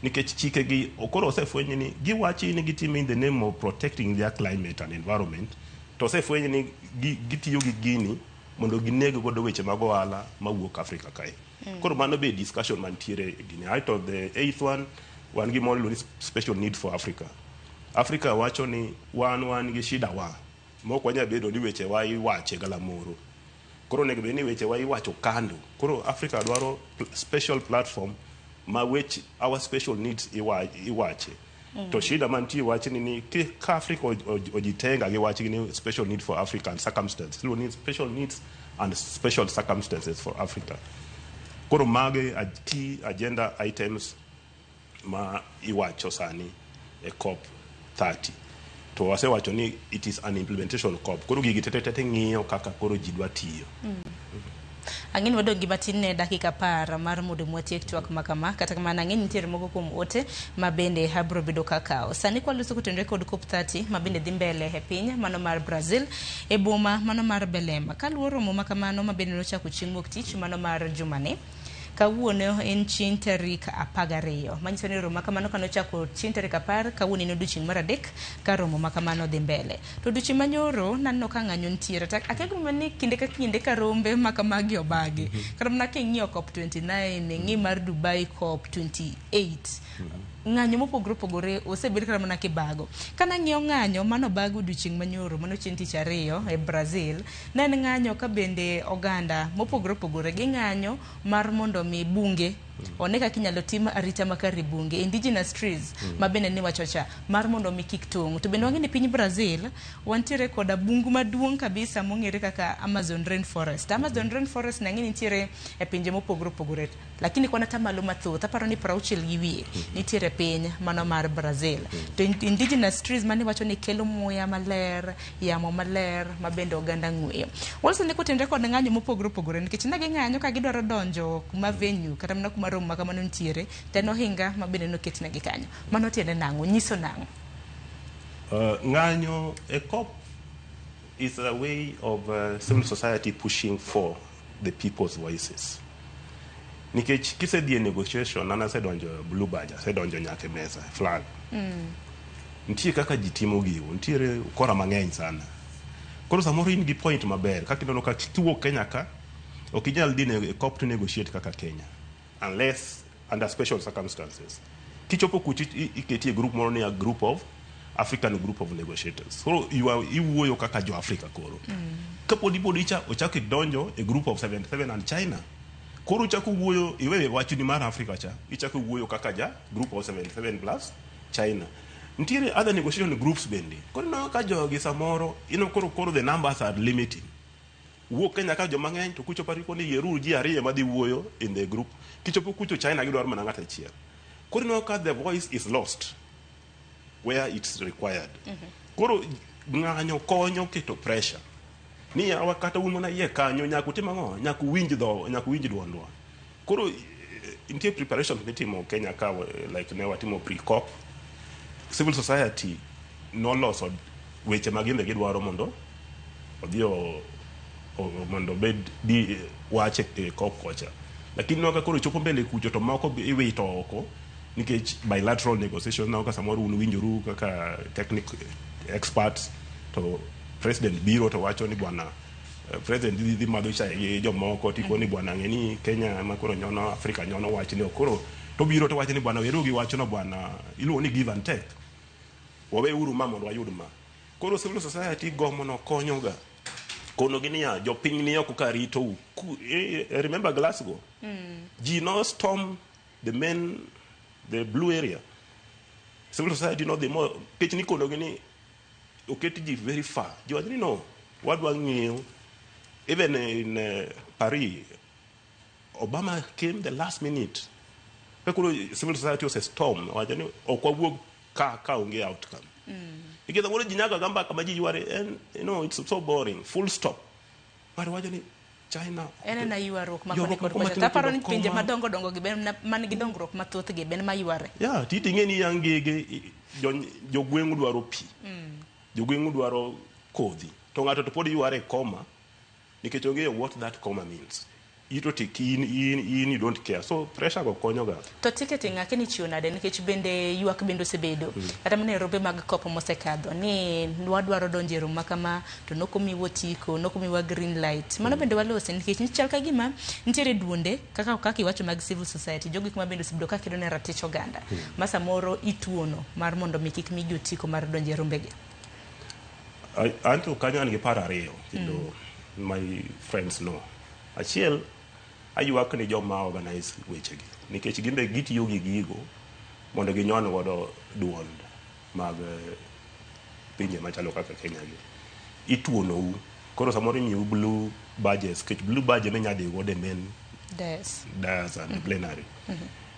nikech chike gi okoro osefwenyo ni giwachi ni gitimo in the name of protecting their climate and environment to osefwenyo ni gitiyo gi gini mondo gineg godo weche mag ohala mawuok Africa kae. Koro mano be discussion mantiere gini. I thought the eighth one gi moro special need for Africa. Africa wacho ni wan gi shida mok wanya bedo ni weche wa iwache galamoro. Koro nego be ni weche wa iwacho kando. Koro Africa dwaro special platform ma which our special needs iwache. To shida mantie wache ni ka Africa ojitenga gi wache ni special need for African circumstances. We need special needs and special circumstances for Africa. Koro mage key agenda items ma iwacho sani e COP 30. To wasewacho ni it is an implementation COP. Koro gigi tete ng'iyo kaka koro ji dwa tiyo. Angin wadong gi matin ne dakika par mar mudo mwatiek twak makama kata kamana ngin nitiere moko kuom ote mabende habro bedo kakao. Sani kwa luso kutendre kod COP 30 mabende dhi mbele e piny mano mar Brazil e boma mano mar Belema. Kaluoro mo makamano mabende nochako chieng' wuok tich mano mar jumane. Kawuono en chieng' tarik 12 manyiso ni romo makamano kanochako chieng' tarik 10 kawuono en odiochieng' mar adek ka romo makamano dhi mbele. To odiochieng' manyoro naneno ka ng'anyo nitiere akego ni kinde ka kinde ka rombe makamagi obagi kata mana king'iyo COP 29 ng'i mar Dubai COP 28 ng'anyo mopogore opogore osebed kata mana kibago. Kana ng'iyo ng'anyo mano bago odiochieng' manyoro mano chieng' tich 2 e Brazil ne en ng'anyo ka bende oganda mopogore opogore gi ng'anyo mar mondo mi bunge one kaka inyalo tim arita makare bunge indigenous trees mabende ni wachocha mar mondo mi kik tong'. To bende wang'eni piny Brazil wantiere koda bungu maduong' kabisa mong'ere kaka Amazon rainforest. Amazon rainforest nang'eni nitiere e pinje mopogore opogore lakini kwana tamalo mathoth aparo ni 60 gi wiye nitiere piny mano mar Brazil. To indigenous trees mani wacho ni kelo muya maler, yamo maler mabende oganda ng'weyo. Also ne kotendre kod ng'anyo mopogore opogore nikech nagi ng'anyo ka gidwaro donjo kuma venue kata mana kuma romo makamano nitiere teno hinga mabende noketne gi kanyo. Mano tiende nang'o nyiso nang'o? Ng'anyo a COP is a way of civil society pushing for the people's voices. Nikech kisedhi e negotiation ana sedonjo Blue Badge sedonjo nyaka mesa flag. Ntie kaka jitimo giwo ntiere kora mang'eny sana. Koro samoro in gi point maber kaka ineno ka kiwuok Kenya ka okinyal dhi ne COP to negotiate kaka Kenya unless under special circumstances. Kichopo kuchi iketi e group moro ni a group of African group of negotiators. So iwuoyo kaka jo Africa koro. Kapodi icha ochaki donjo a group of 77 and China. Koro chako wuoyo iwewe wachuni mar Africa cha ichako wuoyo kaka ja group of 77 plus China. Ntiere other negotiation groups bende. Koro no ka jogi samoro koro the numbers are limiting. Wuok Kenya ka joma ng'eny to kucho pariko ni yeru ji ariyo madhi wuoyo in the group. Kichopo kucho China gidwaro mana ng'ata achiel. Koro no ka the voice is lost where it's required. Koro ng'anyo konyo keto pressure. Ni yawa kata un mana ye kanyo nyaku timo ang'o nyaku winj dwondwa. Koro intie preparation mitimo Kenya ka like ne watimo pre-COP. Civil society noloso weche magimbe gidwaro mondo odhio mondo bed di wache COP kocha. Lakini noka koro chopo mbele kucho to moko iwito oko nikech bilateral negotiations na ka samoro unwinjoru kaka technical experts to president biro to wacho ni bwana president dhi madhocha jomoko tipo ni bwana ng'eni Kenya makoro nyono Africa nyono wach ni okoro to biro to wacho ni bwana weru gi wacho no bwana iluwo ni give and take. Wawe uru ma mondo wayud ma. Koro civil society gomo no konyoga. Kono gini ya jopiny ni yoko ka rito remember Glasgow. Ji no storm the blue area. Civil society no the more kech ni kono gini oketi ji very far. You already know what was new. Even in Paris, Obama came the last minute. Civil society was a storm. Wajani okwabuo ka unge outcome. Because the jinaga gamba kama ji yuare and you know it's so boring. Full stop. But wajani China. Ene na yuarok makoni kod kwa taparo ni pinje madongo dongo giben man gidongrok mathoth giben ma yuare. Yeah, titi ngeni yangege jogwengu dwaro pi. Jogwengu dwaro kodhi. To ng'ato to podi yuare koma nikech ongeyo what that comma means. ito tik in you don't care, so pressure go konyo ga. To ticketing akini chiwo nade nikech bende ywak bende osebedo kata mana rombe mag kopo mosekadho ni wadwaro donjo e romo kama to nokomiwa otiko, nokomiwa green light. Mano bende walose nikech chal ka gima nitiere duonde kaka iwacho mag civil society, jogo gik ma bende osebedo ka kedo ne ratich oganda ma samoro ituono mar mondo mi kik migi otiko mar donjo e rombegi. Anto kanyo an gi paro ariyo kendo my friends know. Achiel ayuak ni joma organize wechegi nikech gimbe gitiyo gi gigo mondo ginyon godo duond mag pinje machalo kaka Kenya gi. Ituonou koro samoro imiyo blue badges, kech blue badge ne nyadi godo men dais and plenary.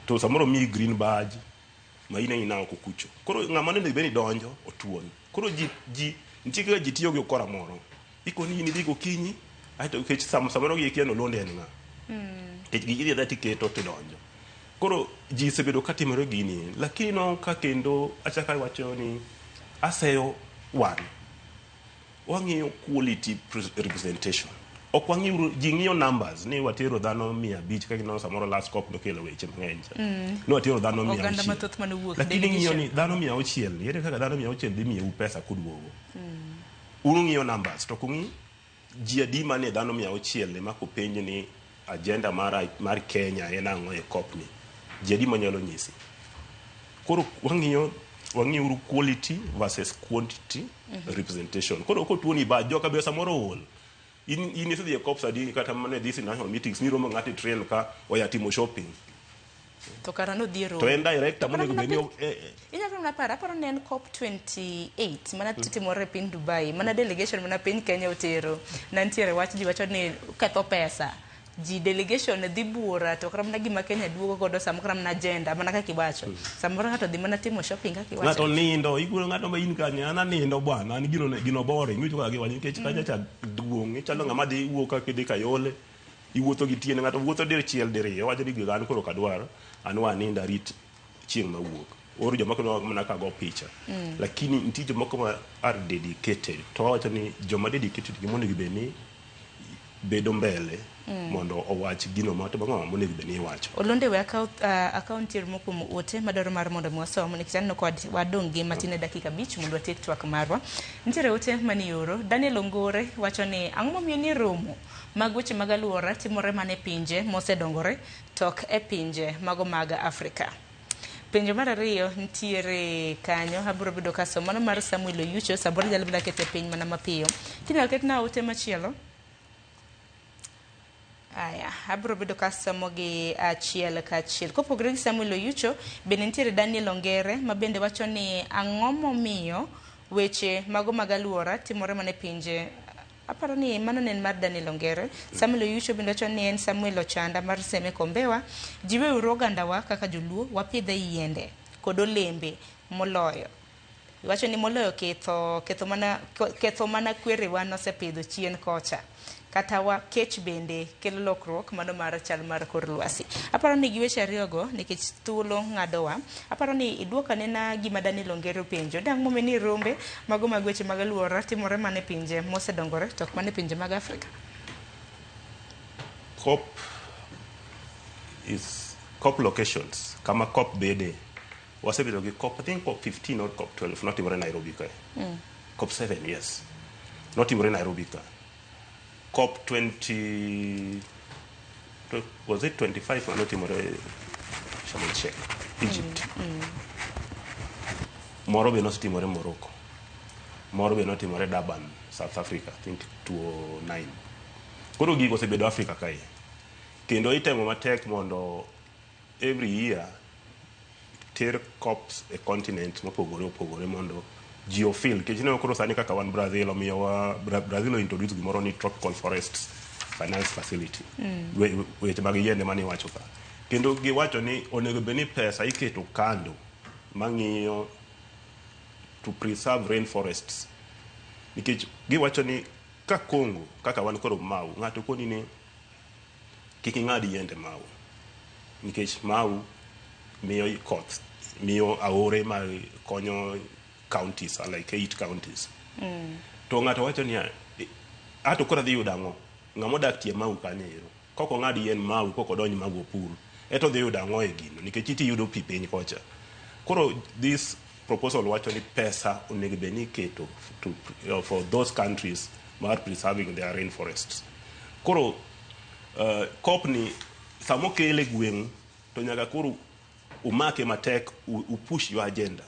To samoro mi green badge ma ina oko kucho. Koro ng'ama ne beni donjo otuon. Koro ji ntiga ji tiyo gi kora moro. Iko ni dhigo kinyi aito kech samoro gi kieno londe en nga. Kech gi dhati keto to donjo. Koro ji sebedo katimore gini, lakini no ka kendo achaka wacho ni aseyo wang'iyo quality representation. Ok wang'iyo ji ng'iyo numbers ni watero dhano 500 kaka no samoro last cop no kelo weche mang'eny. No watero dhano 100. Oganda mathoth manuwuok. Lakini ng'iyo ni dhano 600, yere kaka dhano 600 dhi miyo pesa kuduogo. Ng'iyo numbers to kungi ji adi mane dhano 600 ema kopenj ni agenda mar Kenya en ang'o e cop ni. Ji adi manyalo nyisi. Koro wang'iyo quality versus quantity representation. Koro ko tuoni ba joka be samoro ol. In ise the cops adi kata mane these national meetings ni romo ngati train ka oya timo shopping. To kara no dhiero. To en director mane go beni Inyalo na paro ne en COP 28 mana timore piny Dubai, mana delegation mana piny Kenya otero. Nantiere wach ji wacho ni ketho pesa. Ji delegation dhi buora to kram na gima Kenya duogo godo samkram na agenda mana kaka iwacho. Samoro ng'ato dhi mana timo shopping kaka iwacho. Ng'ato nindo, iguro ng'ato ma in kanya ana nindo bwana, an gino boring, micho kaka giwacho nikech kanya cha duong', ichalo ng'ama dhi wuok kaka idhi Kayole, iwuotho gi tiende ng'ato wuotho dichiel diriyo, wacho ni an koro kadwaro, an waninda rit chieng' mawuok. Oro joma kono mana ka go picha. Lakini nitie joma ko are dedicated. To wacho ni joma dedicated gimondo gibeni bedo mbele mondo owach gino ma to bang'o monego beni wacho. Olonde we account ir moko mo ote madaro mar mondo mwasom ni kitano kod wadong gi matine dakika 5 mondo watek twak marwa. Nitiere ote mani oro Daniel Ongore wacho ni ang'o momiyo ni romo mag weche mag aluora timore mane pinje mosedongore tok e pinje mago mag Afrika. Penjo mar ariyo nitiere kanyo abiro bedo kaso mano mar Samuel Oyucho saboro jalo bila kete piny mana mapiyo. Tinal ketna ote machielo. Aya, abro bedo kasomo gi achiel ka achiel. Kopogore gi Samuel Oyucho, bende nitiere Daniel Ongere ma bende wacho ni ang'o momiyo weche mago mag aluora timore mane pinje. Aparo ni mano ne mar Daniel Ongere. Samuel Oyucho bende wacho ni en Samuel Ochanda mar Seme Kombewa. Jiwe urogandawa kaka joluo wapidhe yiende kod olembe moloyo. Wacho ni moloyo ketho mana kwerewa nosepidho chien kocha. Kata wa kech bende kelo lokruok mano mar chal mar kor lwasi. Aparo ni giweche ariyogo nikech thuolo ng'adowa. Aparo ni iduoka nena gima Daniel Ongere penjo. Dang' momeni rombe mago mag weche mag aluora timore mane pinje mosedongore tok mane pinje mag Afrika. COP locations kama COP bede wasebedo gi COP, I think COP 15 or COP 12 notimore Nairobi ka. COP 7 yes notimore Nairobi ka. COP 20 was it 25 notimore shall I check Egypt. Moro be notimore Morocco. Moro be notimore Durban, South Africa, I think 2009. Koro gigo osebedo Africa kae. Kendo itemo matek mondo every year ter COPs e continent mopogore mondo geofil kech ne koro sani kaka wan Brazil omiyo wa Brazil introduce gimoro ni tropical forests finance facility weche mag yiende mani wacho ka kendo giwacho ni onego beni pesa iketo kando mang'iyo to preserve rainforests nikech giwacho ni ka Kongo kaka wan koro Mau ng'ato koni ni kik ing'ad yiende Mau nikech Mau miyo koth miyo aore ma konyo counties like 8 counties. To ng'ato wacho ni ato kora dhi yudo ang'o ng'amo dak tie Mau kanyo ero koko ng'adi yien mau koko donj mago pur eto dhi yudo ang'o e gino nikech iti yudo pi piny kocha. Koro this proposal wacho ni pesa onego bed ni keto for those countries mar preserving their rainforests. Koro COP ni samo kele gweng' to nyaka koro umake matek upush your agenda.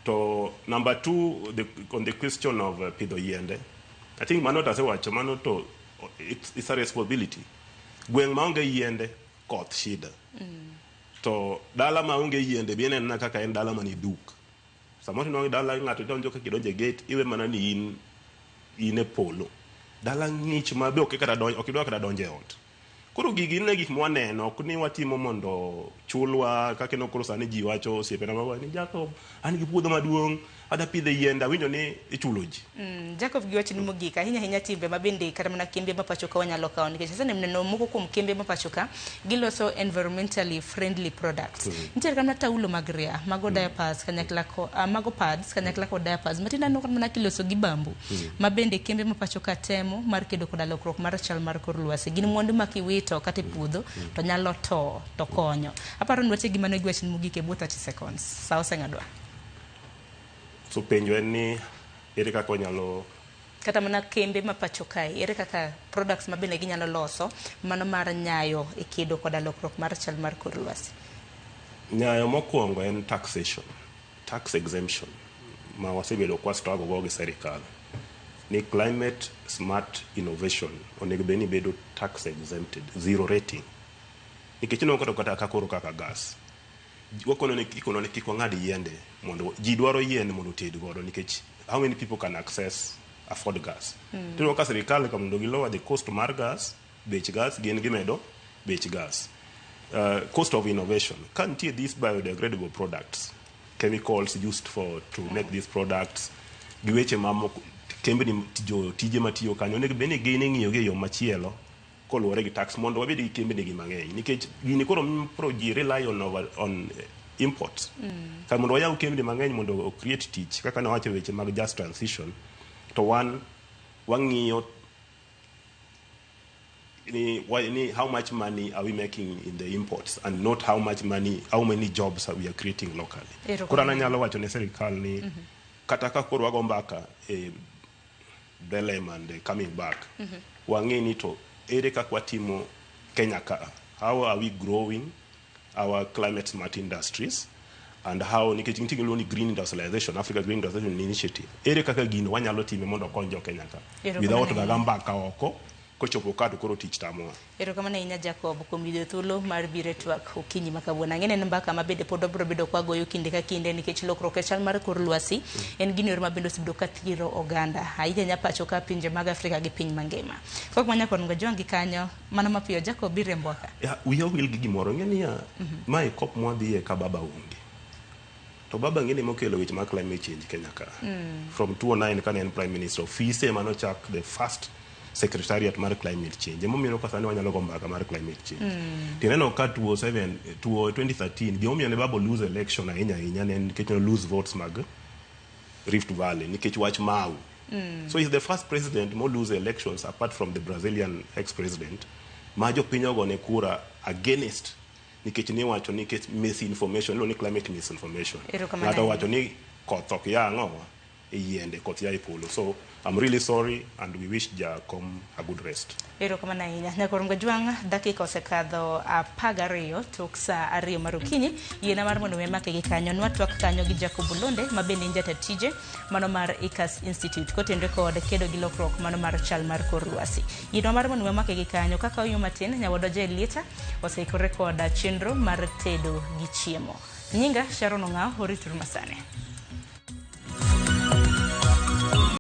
To number 2, on the question of pidho yiende, I think mano tasewacho mano to it's a responsibility. Gweng' maonge yiende koth shida. To dala maonge yiende bien en kaka en dala mani duk. Samoti no dala ng'ato donjo ka kidonje gate iwe mana ni in e polo. Dala ng'ich ma be okidwa kata donje ot. Koro gigi ne gik mwaneno ok ni watimo mondo chulwa kaka no koro sani ji wacho osiepena baba ni Jacob an gi puodho maduong' ada pidhe yiende winjo ni ichulo ji. Jacob giwacho ni mogik ahinya timbe mabende kata mana kembe mapacho ka wanyalo kawo nikech sasa neno moko kuom kembe mapacho ka giloso environmentally friendly products. Nitiere kama taulo mag ria mago diapers kanyakla ko mago pads kanyakla ko diapers matinda no kama kiloso gi bambu mabende kembe mapacho ka temo mar kedo koda lokruok mar chal mar kor lwasi gin mwandu makiwito kata puodho to nyalo to konyo. Aparo ni wache gima ne giwacho ni mogik e 30 seconds. Sawa sengadwa. So penjo en ni ere kaka nyalo kata mana kembe mapacho kae ere kaka products mabende ginyalo loso mano mar nyayo e kedo koda lokruok mar chal mar kor lwasi. Nyayo mokwongo en taxation, tax exemption ma wasebedo kwa struggle go gi serikal ni climate smart innovation onego beni bedo tax exempted, zero rating nikech no kata kakoro kaka gas wakono ne ikono ne kiko ng'adi yiende mondo ji dwaro yiende mondo ted godo nikech how many people can afford gas. Tino ka serikal ka mondo gilower the cost mar gas, bech gas gin gimedo bech gas. Cost of innovation can tie these biodegradable products, chemicals used to make these products giweche mamoko kembe ni tije matiyo kanyo ne bene gine ng'iyo ge yo machielo koluwore gi tax mondo wabedi gi kembe gi mang'eny nikech gini koro pro ji rely on imports. Ka mondo wayaw kembe mang'eny mondo create tich kaka na wacho weche mag just transition to wang'iyo ni how much money are we making in the imports and not how many jobs are we creating locally. Kora na nyalo wacho ne serikal ni kata ka koro wago mbaka Belem and coming back wang'e ni to ere kaka watimo Kenya ka, how are we growing our climate smart industries and how nikech nitie gilo ni green industrialization, Africa Green Industrialization Initiative ere kaka gino wanyalo time mondo konyo Kenya ka without gagamba ka oko kochopo ka to koro tich tamoa. Erokamano ahinya Jacob kuom yudo thuolo mar biro twak okinyi makawuono. Ang'e en mbaka mabende pod obro bedo kwa goyo kinde ka kinde nikech lokruok e chal mar kor lwasi en gino mabende osebedo ka thiro oganda ahinya pacho ka pinje mag Afrika gi piny mangima. Kok manya kon ngajongi kanyo mana mapiyo Jacob bire mboka. Wiyo wil gi gimoro ng'eni ya mai kop mwadhiye ka baba ungi. To baba ng'eni mokelo weche mag climate change Kenya ka. From 2009 kan en prime minister office mano chak the first secretariat mar climate change emomiyo ka sani wanyalo go mbaka mar climate change. Tineno ka 2013 gimomiyo ne babo lose election ahinya ne nikech no lose votes mag Rift Valley nikech wach mau. So he's the first president mo lose elections apart from the Brazilian ex-president ma jo piny ogone kura against nikech ni wacho nikech misinformation lo ni climate misinformation. Ng'ato wacho ni koth ok yang'o yiende koth ya ipolo. So I'm really sorry and we wish Jacom a good rest. Erokamano ahinya. Nyakoro Ngajwang' dakika osekadho 12 tok saa 2 mar okinyi. Yiena mar mondo memake gi kanyo nwatwak kanyo gi Jacob Bulonde mabende njata tije mano mar ICAS Institute kotendre kod kedo gi lokruok mano mar chal mar kor lwasi. Yiena mar mondo memake gi kanyo kaka oyo matin nyawodoje lieta oseikore kod chenro mar tedo gi chiemo. Nyinga Sharon Ong'ao, oritur masane.